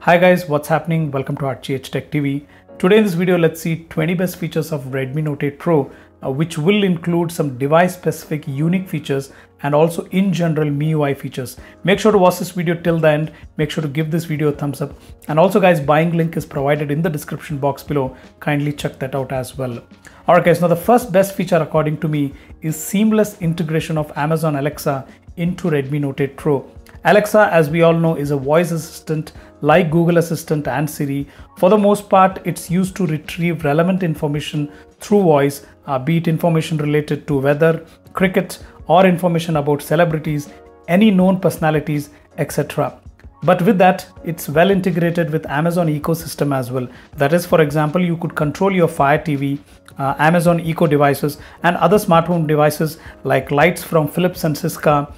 Hi guys, what's happening? Welcome to RGHtechTv. Today in this video, let's see 20 best features of Redmi Note 8 Pro, which will include some device-specific unique features and also in general MIUI features. Make sure to watch this video till the end. Make sure to give this video a thumbs up. And also guys, buying link is provided in the description box below. Kindly check that out as well. Alright guys, now the first best feature according to me is seamless integration of Amazon Alexa into Redmi Note 8 Pro. Alexa, as we all know, is a voice assistant like Google Assistant and Siri. For the most part, it's used to retrieve relevant information through voice, be it information related to weather, cricket, or information about celebrities, any known personalities, etc. But with that, it's well integrated with Amazon ecosystem as well. That is, for example, you could control your Fire TV, Amazon Echo devices, and other smart home devices like lights from Philips and Syska,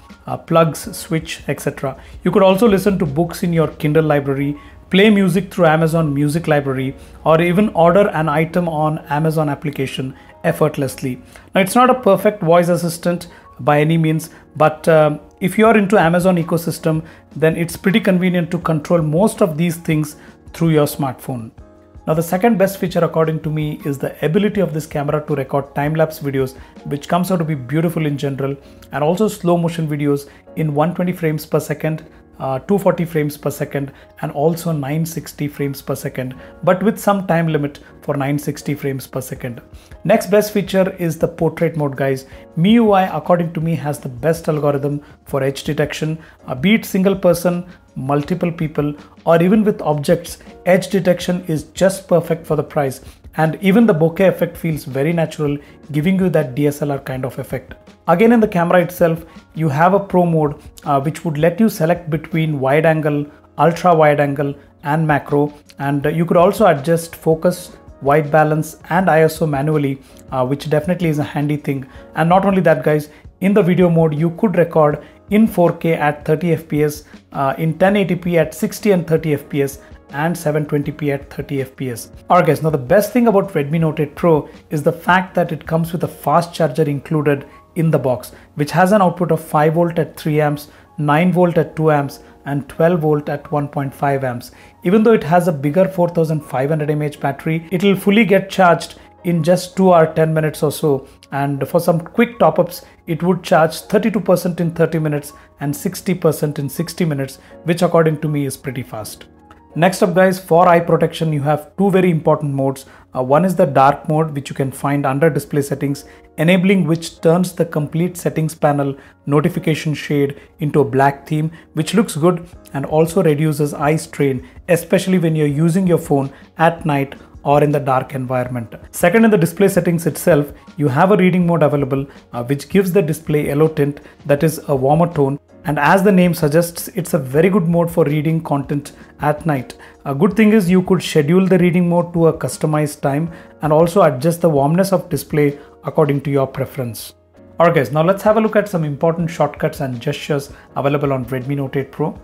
plugs, switch, etc. You could also listen to books in your Kindle library, play music through Amazon Music Library, or even order an item on Amazon application effortlessly. Now, it's not a perfect voice assistant by any means, but if you're into Amazon ecosystem, then it's pretty convenient to control most of these things through your smartphone. Now, the second best feature according to me is the ability of this camera to record time-lapse videos, which comes out to be beautiful in general, and also slow motion videos in 120 frames per second, 240 frames per second, and also 960 frames per second, but with some time limit for 960 frames per second. Next best feature is the portrait mode, guys. MIUI, according to me, has the best algorithm for edge detection, be it single person, multiple people, or even with objects. Edge detection is just perfect for the price, and even the bokeh effect feels very natural, giving you that DSLR kind of effect. Again, in the camera itself, you have a pro mode which would let you select between wide angle, ultra wide angle, and macro, and you could also adjust focus, white balance, and ISO manually, which definitely is a handy thing. And not only that, guys, in the video mode you could record in 4K at 30 fps, in 1080p at 60 and 30 fps, and 720p at 30 fps. Alright guys, now the best thing about Redmi Note 8 Pro is the fact that it comes with a fast charger included in the box, which has an output of 5 volt at 3 amps, 9 volt at 2 amps, and 12 volt at 1.5 amps. Even though it has a bigger 4500 mAh battery, it will fully get charged in just 2 or 10 minutes or so, and for some quick top-ups it would charge 32% in 30 minutes and 60% in 60 minutes, which according to me is pretty fast. Next up guys, for eye protection you have two very important modes. One is the dark mode, which you can find under display settings, enabling which turns the complete settings panel notification shade into a black theme, which looks good and also reduces eye strain, especially when you're using your phone at night or in the dark environment. Second, in the display settings itself, you have a reading mode available, which gives the display yellow tint, that is a warmer tone. And as the name suggests, it's a very good mode for reading content at night. A good thing is you could schedule the reading mode to a customized time and also adjust the warmness of display according to your preference. Alright guys, now let's have a look at some important shortcuts and gestures available on Redmi Note 8 Pro.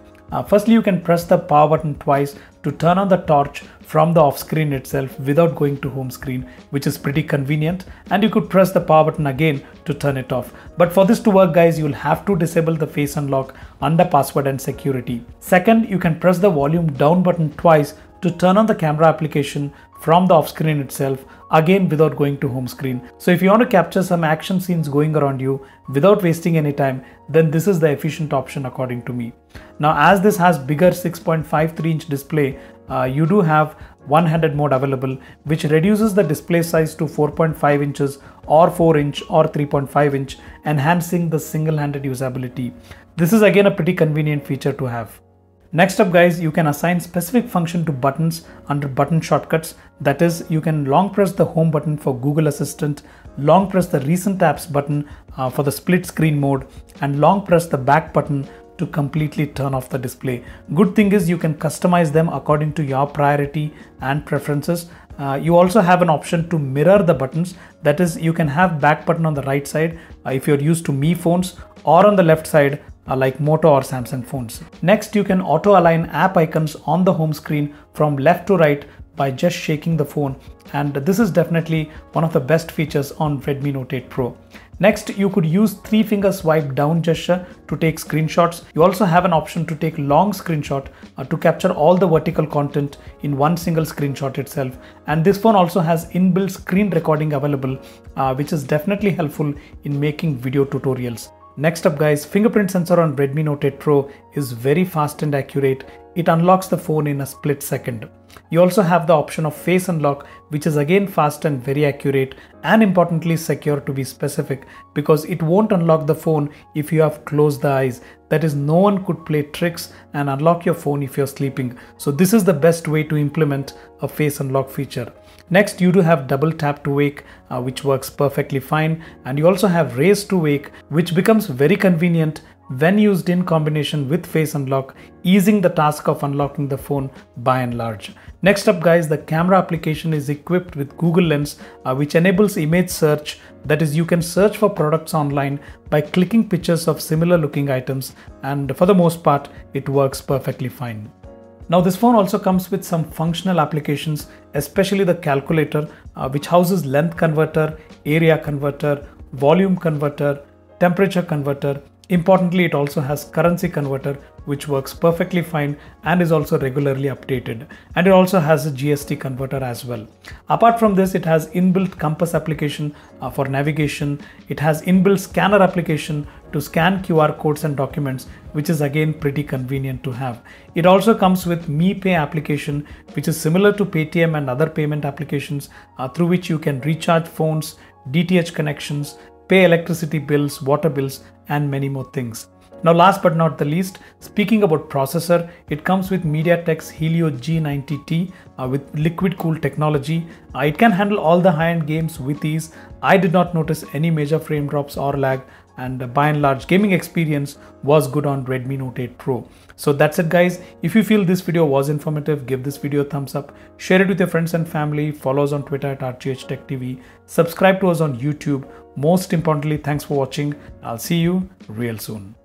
Firstly, you can press the power button twice to turn on the torch from the off screen itself without going to home screen, which is pretty convenient, and you could press the power button again to turn it off. But for this to work guys, you'll have to disable the face unlock under password and security. Second, you can press the volume down button twice to turn on the camera application from the off screen itself, again without going to home screen. So if you want to capture some action scenes going around you without wasting any time, then this is the efficient option according to me. Now, as this has bigger 6.53-inch display, you do have one-handed mode available, which reduces the display size to 4.5 inches or 4 inch or 3.5 inch, enhancing the single-handed usability. This is again a pretty convenient feature to have. Next up guys, you can assign specific function to buttons under button shortcuts. That is, you can long press the home button for Google Assistant, long press the recent apps button for the split screen mode, and long press the back button to completely turn off the display. Good thing is you can customize them according to your priority and preferences. You also have an option to mirror the buttons. That is, you can have back button on the right side if you're used to Mi phones, or on the left side like Moto or Samsung phones. Next, you can auto align app icons on the home screen from left to right by just shaking the phone, and this is definitely one of the best features on Redmi Note 8 Pro. Next, you could use 3-finger swipe down gesture to take screenshots. You also have an option to take long screenshot to capture all the vertical content in one single screenshot itself. And this phone also has inbuilt screen recording available, which is definitely helpful in making video tutorials. Next up guys, fingerprint sensor on Redmi Note 8 Pro is very fast and accurate. It unlocks the phone in a split second. You also have the option of face unlock, which is again fast and very accurate, and importantly secure to be specific, because it won't unlock the phone if you have closed the eyes. That is, no one could play tricks and unlock your phone if you're sleeping. So this is the best way to implement a face unlock feature. Next, you do have double tap to wake, which works perfectly fine, and you also have raise to wake, which becomes very convenient when used in combination with face unlock, easing the task of unlocking the phone by and large. Next up guys, the camera application is equipped with Google Lens, which enables image search. That is, you can search for products online by clicking pictures of similar looking items, and for the most part it works perfectly fine. Now this phone also comes with some functional applications, especially the calculator, which houses length converter, area converter, volume converter, temperature converter. Importantly, it also has currency converter, which works perfectly fine and is also regularly updated. And it also has a GST converter as well. Apart from this, it has inbuilt compass application for navigation. It has inbuilt scanner application to scan QR codes and documents, which is again pretty convenient to have. It also comes with Mi Pay application, which is similar to Paytm and other payment applications through which you can recharge phones, DTH connections, pay electricity bills, water bills, and many more things. Now last but not the least, speaking about processor, it comes with MediaTek's Helio G90T with liquid cooled technology. It can handle all the high-end games with ease. I did not notice any major frame drops or lag, and by and large gaming experience was good on Redmi Note 8 Pro. So that's it guys. If you feel this video was informative, give this video a thumbs up, share it with your friends and family, follow us on Twitter at RGHtechTv, subscribe to us on YouTube. Most importantly, thanks for watching. I'll see you real soon.